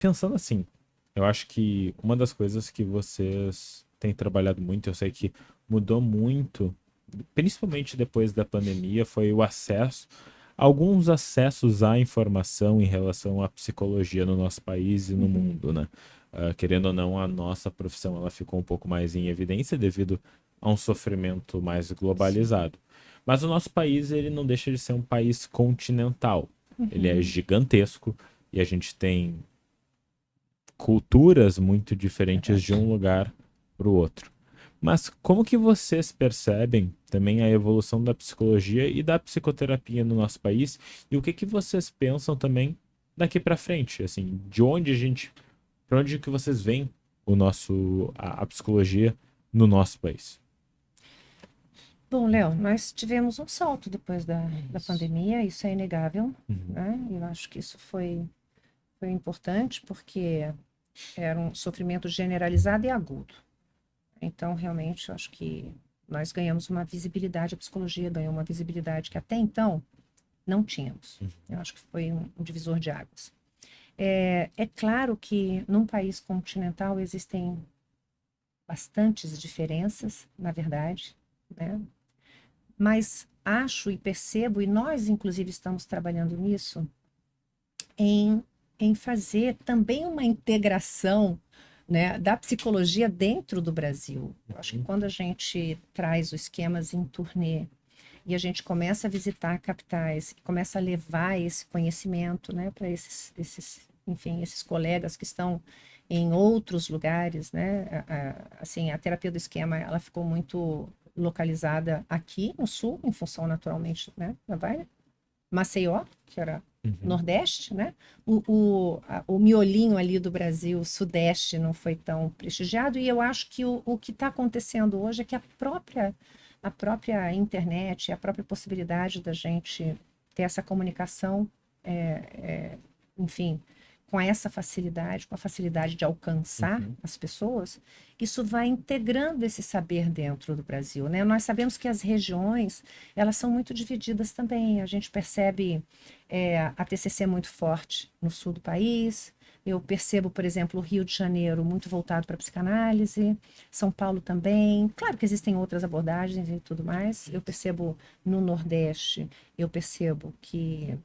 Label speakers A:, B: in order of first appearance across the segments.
A: Pensando assim, eu acho que uma das coisas que vocês têm trabalhado muito, eu sei que mudou muito, principalmente depois da pandemia, foi o acesso, alguns acessos à informação em relação à psicologia no nosso país e no
B: Uhum.
A: mundo, né? Querendo ou não, a nossa profissão ela ficou um pouco mais em evidência devido a um sofrimento mais
B: Sim.
A: globalizado. Mas o nosso país, ele não deixa de ser um país continental. Ele é
B: Uhum.
A: gigantesco e a gente tem culturas muito diferentes de
B: Verdade.
A: um lugar para o outro. Mas como que vocês percebem também a evolução da psicologia e da psicoterapia no nosso país? E o que que vocês pensam também daqui para frente? Assim, de onde a gente, para onde que vocês veem a psicologia no nosso país?
B: Bom, Léo, nós tivemos um salto depois da
A: Isso.
B: pandemia, isso é inegável,
A: Uhum,
B: né? Eu acho que isso foi importante porque era um sofrimento generalizado e agudo. Então, realmente, eu acho que nós ganhamos uma visibilidade, a psicologia ganhou uma visibilidade que até então não tínhamos. Eu acho que foi um divisor de águas. É claro que num país continental existem bastantes diferenças, na verdade, né? Mas acho e percebo, e nós inclusive estamos trabalhando nisso, em, em fazer também uma integração, né, da psicologia dentro do Brasil. Eu acho que
A: uhum,
B: quando a gente traz os esquemas em turnê e a gente começa a visitar capitais, começa a levar esse conhecimento, né, para enfim, esses colegas que estão em outros lugares, né, assim, a terapia do esquema, ela ficou muito localizada aqui no Sul, em função naturalmente, né, da Vai, Maceió, que era
A: uhum,
B: Nordeste, né? O miolinho ali do Brasil, Sudeste, não foi tão prestigiado, e eu acho que o que está acontecendo hoje é que a própria internet, a própria possibilidade da gente ter essa comunicação, enfim, com essa facilidade, com a facilidade de alcançar
A: uhum,
B: as pessoas, isso vai integrando esse saber dentro do Brasil, né? Nós sabemos que as regiões, elas são muito divididas também. A gente percebe a TCC muito forte no sul do país. Eu percebo, por exemplo, o Rio de Janeiro muito voltado para a psicanálise, São Paulo também. Claro que existem outras abordagens e tudo mais. Eu percebo no Nordeste, eu percebo que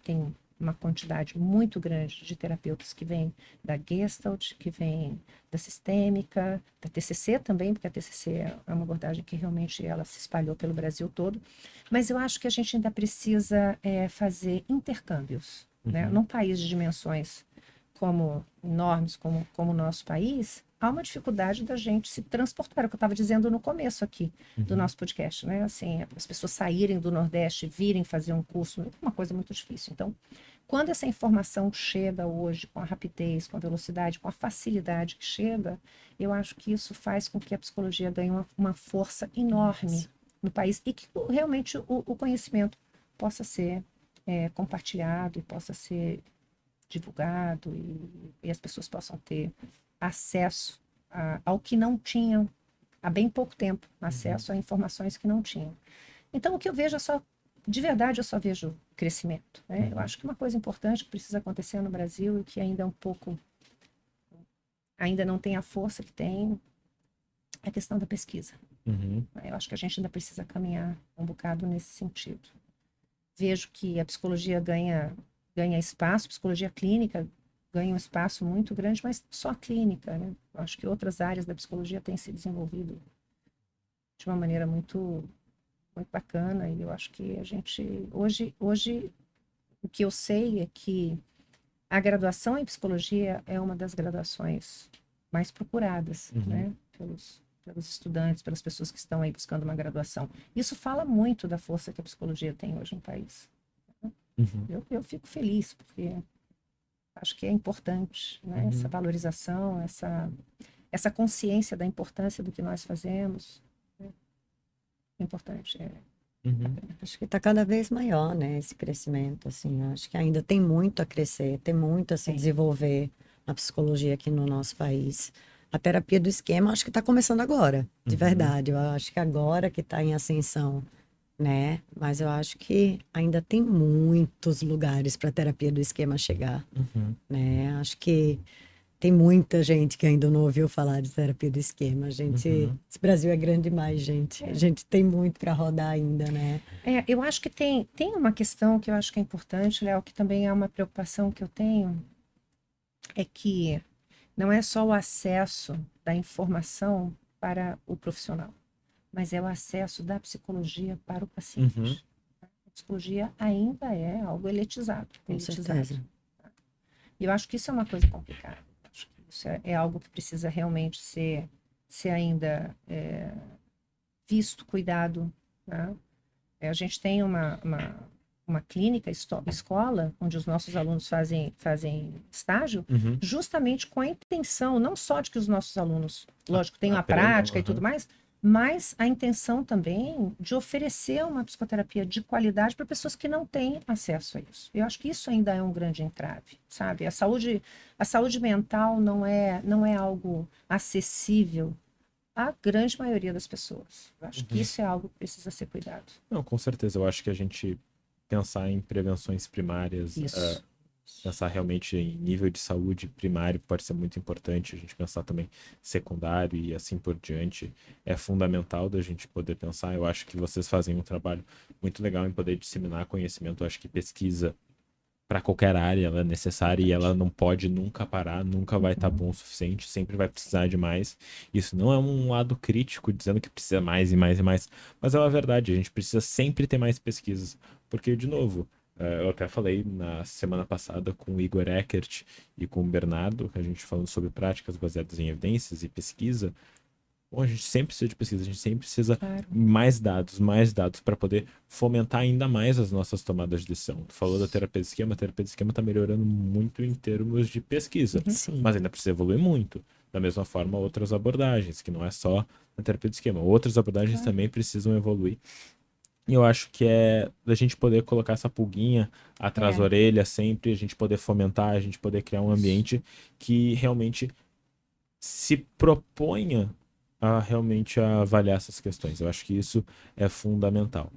B: tem uma quantidade muito grande de terapeutas que vêm da Gestalt, que vêm da sistêmica, da TCC também, porque a TCC é uma abordagem que realmente ela se espalhou pelo Brasil todo. Mas eu acho que a gente ainda precisa fazer intercâmbios, né?
A: uhum,
B: Num país de dimensões como enormes como o nosso país, há uma dificuldade da gente se transportar, é o que eu estava dizendo no começo aqui do
A: uhum,
B: nosso podcast, né? Assim, as pessoas saírem do Nordeste, virem fazer um curso, é uma coisa muito difícil. Então, quando essa informação chega hoje com a rapidez, com a velocidade, com a facilidade que chega, eu acho que isso faz com que a psicologia ganhe uma força enorme no país e que realmente o conhecimento possa ser compartilhado e possa ser divulgado e as pessoas possam ter acesso ao que não tinham há bem pouco tempo,
A: uhum,
B: acesso a informações que não tinham. Então, o que eu vejo é só, de verdade, eu só vejo crescimento, né? Eu
A: uhum,
B: acho que uma coisa importante que precisa acontecer no Brasil e que ainda é um pouco, ainda não tem a força que tem, é a questão da pesquisa.
A: uhum,
B: Eu acho que a gente ainda precisa caminhar um bocado nesse sentido. Vejo que a psicologia ganha espaço, psicologia clínica ganha um espaço muito grande, mas só a clínica, né? Eu acho que outras áreas da psicologia têm se desenvolvido de uma maneira muito bacana e eu acho que a gente hoje o que eu sei é que a graduação em psicologia é uma das graduações mais procuradas,
A: uhum,
B: né, pelos estudantes, pelas pessoas que estão aí buscando uma graduação. Isso fala muito da força que a psicologia tem hoje no país.
A: uhum,
B: Eu fico feliz, porque acho que é importante, né, essa
A: uhum.
B: valorização, essa consciência da importância do que nós fazemos. É importante.
A: Uhum,
C: Acho que está cada vez maior, né, esse crescimento, assim, eu acho que ainda tem muito a crescer, tem muito a se
B: Tem.
C: desenvolver na psicologia aqui no nosso país. A terapia do esquema, acho que está começando agora, de
A: uhum,
C: verdade, eu acho que agora que está em ascensão, né? Mas eu acho que ainda tem muitos lugares para a terapia do esquema chegar, né? Acho que tem muita gente que ainda não ouviu falar de terapia do esquema. Esse Brasil é grande demais, gente. A gente tem muito para rodar ainda, né?
B: Eu acho que tem uma questão que eu acho que é importante, Léo, que também é uma preocupação que eu tenho, é que não é só o acesso da informação para o profissional, mas é o acesso da psicologia para o paciente. A psicologia ainda é algo elitizado.
C: Com certeza.
B: E eu acho que isso é uma coisa complicada. Acho que isso é algo que precisa realmente ser ainda visto, cuidado, né? A gente tem uma clínica, escola, onde os nossos alunos fazem estágio, justamente com a intenção, não só de que os nossos alunos, lógico, tenham a prática e tudo mais, mas a intenção também de oferecer uma psicoterapia de qualidade para pessoas que não têm acesso a isso. Eu acho que isso ainda é um grande entrave, sabe? A saúde mental não é algo acessível à grande maioria das pessoas. Eu acho que isso é algo que precisa ser cuidado.
A: Não, com certeza. Eu acho que a gente pensar em prevenções primárias, pensar realmente em nível de saúde primário pode ser muito importante. A gente pensar também secundário e assim por diante é fundamental da gente poder pensar. Eu acho que vocês fazem um trabalho muito legal em poder disseminar conhecimento. Eu acho que pesquisa para qualquer área ela é necessária e ela não pode nunca parar, nunca vai estar bom o suficiente, sempre vai precisar de mais. Isso não é um lado crítico dizendo que precisa mais e mais e mais, mas é uma verdade, a gente precisa sempre ter mais pesquisas, porque, de novo, eu até falei na semana passada com o Igor Eckert e com o Bernardo, que a gente falando sobre práticas baseadas em evidências e pesquisa. Bom, a gente sempre precisa de pesquisa, a gente sempre precisa mais dados para poder fomentar ainda mais as nossas tomadas de decisão. Tu falou da terapia de esquema, a terapia de esquema está melhorando muito em termos de pesquisa, mas ainda precisa evoluir muito. Da mesma forma, outras abordagens, que não é só a terapia de esquema, outras abordagens também precisam evoluir. E eu acho que é da gente poder colocar essa pulguinha atrás da orelha sempre, a gente poder fomentar, a gente poder criar um ambiente que realmente se proponha a realmente avaliar essas questões. Eu acho que isso é fundamental.